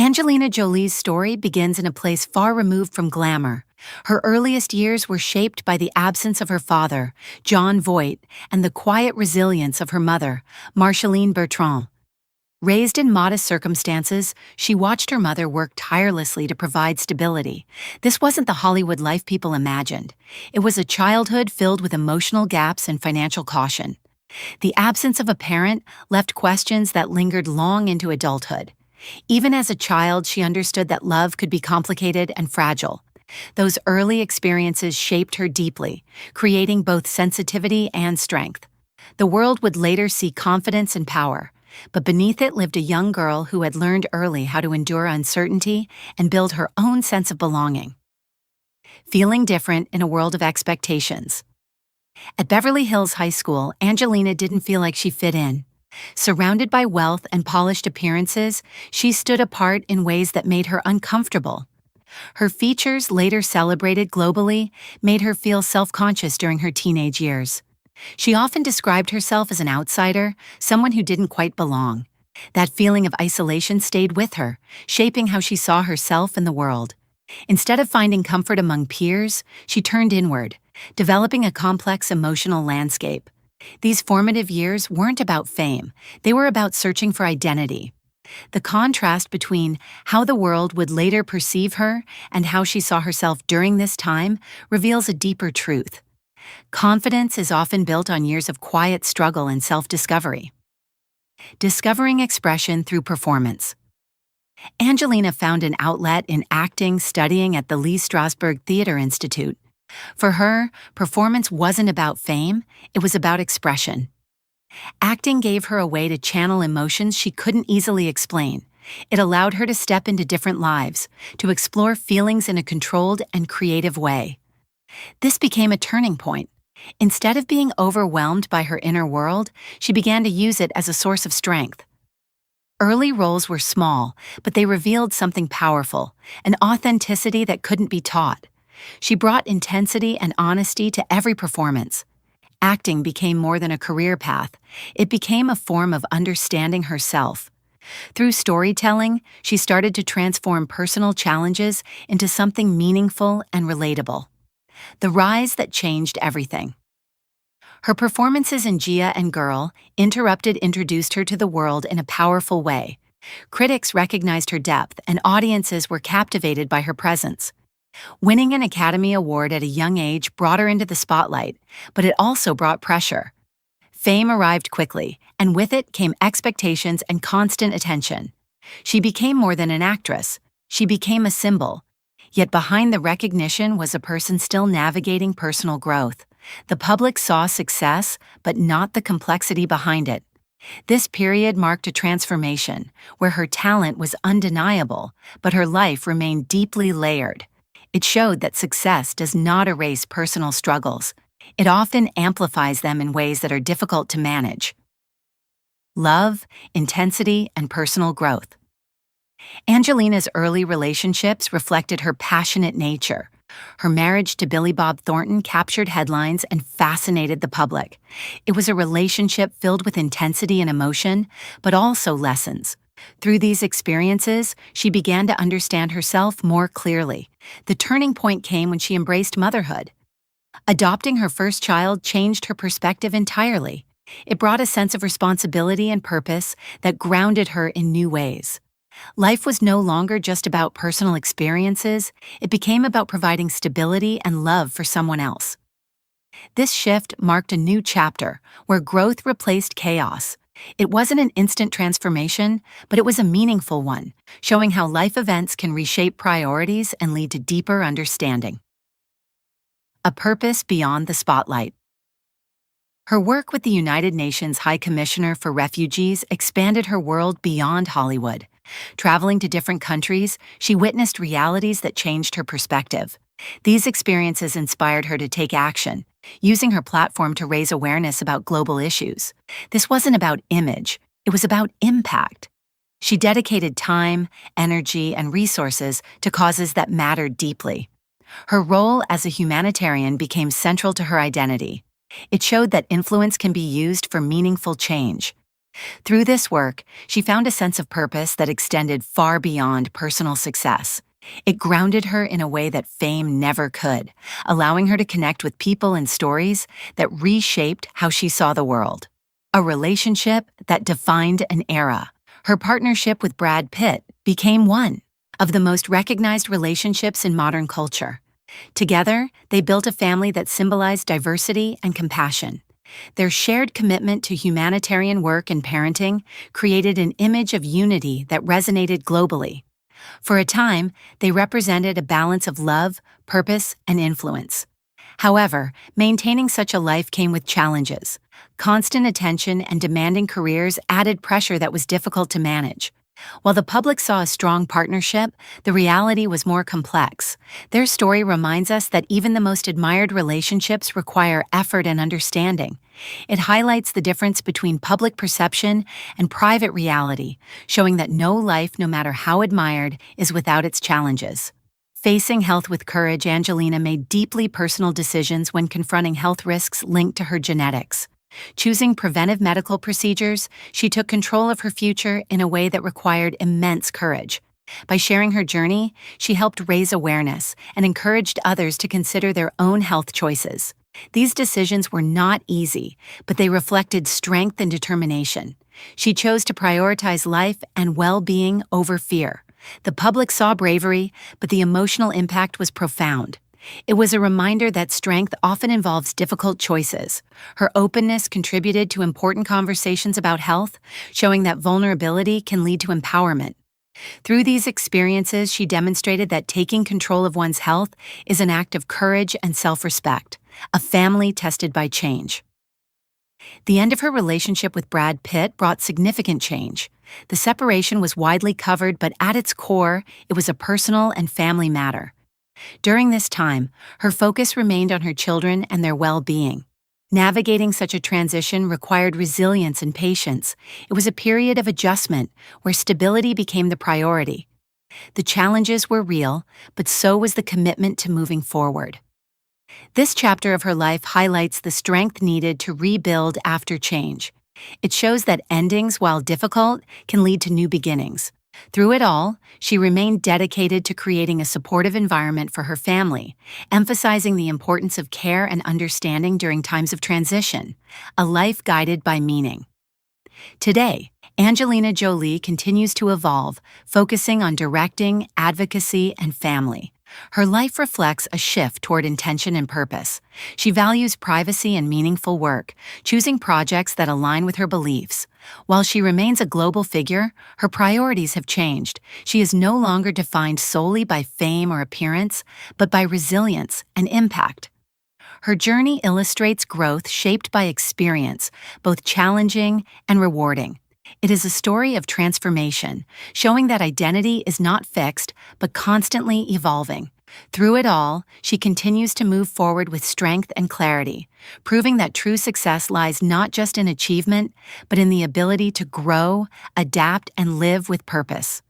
Angelina Jolie's story begins in a place far removed from glamour. Her earliest years were shaped by the absence of her father, John Voight, and the quiet resilience of her mother, Marceline Bertrand. Raised in modest circumstances, she watched her mother work tirelessly to provide stability. This wasn't the Hollywood life people imagined. It was a childhood filled with emotional gaps and financial caution. The absence of a parent left questions that lingered long into adulthood. Even as a child, she understood that love could be complicated and fragile. Those early experiences shaped her deeply, creating both sensitivity and strength. The world would later see confidence and power, but beneath it lived a young girl who had learned early how to endure uncertainty and build her own sense of belonging. Feeling different in a world of expectations. At Beverly Hills High School, Angelina didn't feel like she fit in. Surrounded by wealth and polished appearances, she stood apart in ways that made her uncomfortable. Her features, later celebrated globally, made her feel self-conscious during her teenage years. She often described herself as an outsider, someone who didn't quite belong. That feeling of isolation stayed with her, shaping how she saw herself and the world. Instead of finding comfort among peers, she turned inward, developing a complex emotional landscape. These formative years weren't about fame, they were about searching for identity. The contrast between how the world would later perceive her and how she saw herself during this time reveals a deeper truth. Confidence is often built on years of quiet struggle and self-discovery. Discovering expression through performance. Angelina found an outlet in acting, studying at the Lee Strasberg Theater Institute. For her, performance wasn't about fame, it was about expression. Acting gave her a way to channel emotions she couldn't easily explain. It allowed her to step into different lives, to explore feelings in a controlled and creative way. This became a turning point. Instead of being overwhelmed by her inner world, she began to use it as a source of strength. Early roles were small, but they revealed something powerful, an authenticity that couldn't be taught. She brought intensity and honesty to every performance. Acting became more than a career path. It became a form of understanding herself. Through storytelling, she started to transform personal challenges into something meaningful and relatable. The rise that changed everything. Her performances in Gia and Girl, Interrupted introduced her to the world in a powerful way. Critics recognized her depth, and audiences were captivated by her presence. Winning an Academy Award at a young age brought her into the spotlight, but it also brought pressure. Fame arrived quickly, and with it came expectations and constant attention. She became more than an actress. She became a symbol. Yet behind the recognition was a person still navigating personal growth. The public saw success, but not the complexity behind it. This period marked a transformation, where her talent was undeniable, but her life remained deeply layered. It showed that success does not erase personal struggles. It often amplifies them in ways that are difficult to manage. Love, intensity, and personal growth. Angelina's early relationships reflected her passionate nature. Her marriage to Billy Bob Thornton captured headlines and fascinated the public. It was a relationship filled with intensity and emotion, but also lessons. Through these experiences, she began to understand herself more clearly. The turning point came when she embraced motherhood. Adopting her first child changed her perspective entirely. It brought a sense of responsibility and purpose that grounded her in new ways. Life was no longer just about personal experiences, it became about providing stability and love for someone else. This shift marked a new chapter, where growth replaced chaos. It wasn't an instant transformation, but it was a meaningful one, showing how life events can reshape priorities and lead to deeper understanding. A purpose beyond the spotlight. Her work with the United Nations High Commissioner for Refugees expanded her world beyond Hollywood. Traveling to different countries, she witnessed realities that changed her perspective. These experiences inspired her to take action, using her platform to raise awareness about global issues. This wasn't about image, it was about impact. She dedicated time, energy, and resources to causes that mattered deeply. Her role as a humanitarian became central to her identity. It showed that influence can be used for meaningful change. Through this work, she found a sense of purpose that extended far beyond personal success. It grounded her in a way that fame never could, allowing her to connect with people and stories that reshaped how she saw the world. A relationship that defined an era. Her partnership with Brad Pitt became one of the most recognized relationships in modern culture. Together, they built a family that symbolized diversity and compassion. Their shared commitment to humanitarian work and parenting created an image of unity that resonated globally. For a time, they represented a balance of love, purpose, and influence. However, maintaining such a life came with challenges. Constant attention and demanding careers added pressure that was difficult to manage. While the public saw a strong partnership, the reality was more complex. Their story reminds us that even the most admired relationships require effort and understanding. It highlights the difference between public perception and private reality, showing that no life, no matter how admired, is without its challenges. Facing health with courage, Angelina made deeply personal decisions when confronting health risks linked to her genetics. Choosing preventive medical procedures, she took control of her future in a way that required immense courage. By sharing her journey, she helped raise awareness and encouraged others to consider their own health choices. These decisions were not easy, but they reflected strength and determination. She chose to prioritize life and well-being over fear. The public saw bravery, but the emotional impact was profound. It was a reminder that strength often involves difficult choices. Her openness contributed to important conversations about health, showing that vulnerability can lead to empowerment. Through these experiences, she demonstrated that taking control of one's health is an act of courage and self-respect, a family tested by change. The end of her relationship with Brad Pitt brought significant change. The separation was widely covered, but at its core, it was a personal and family matter. During this time, her focus remained on her children and their well-being. Navigating such a transition required resilience and patience. It was a period of adjustment where stability became the priority. The challenges were real, but so was the commitment to moving forward. This chapter of her life highlights the strength needed to rebuild after change. It shows that endings, while difficult, can lead to new beginnings. Through it all, she remained dedicated to creating a supportive environment for her family, emphasizing the importance of care and understanding during times of transition, a life guided by meaning. Today, Angelina Jolie continues to evolve, focusing on directing, advocacy, and family. Her life reflects a shift toward intention and purpose. She values privacy and meaningful work, choosing projects that align with her beliefs. While she remains a global figure, her priorities have changed. She is no longer defined solely by fame or appearance, but by resilience and impact. Her journey illustrates growth shaped by experience, both challenging and rewarding. It is a story of transformation, showing that identity is not fixed, but constantly evolving. Through it all, she continues to move forward with strength and clarity, proving that true success lies not just in achievement, but in the ability to grow, adapt, and live with purpose.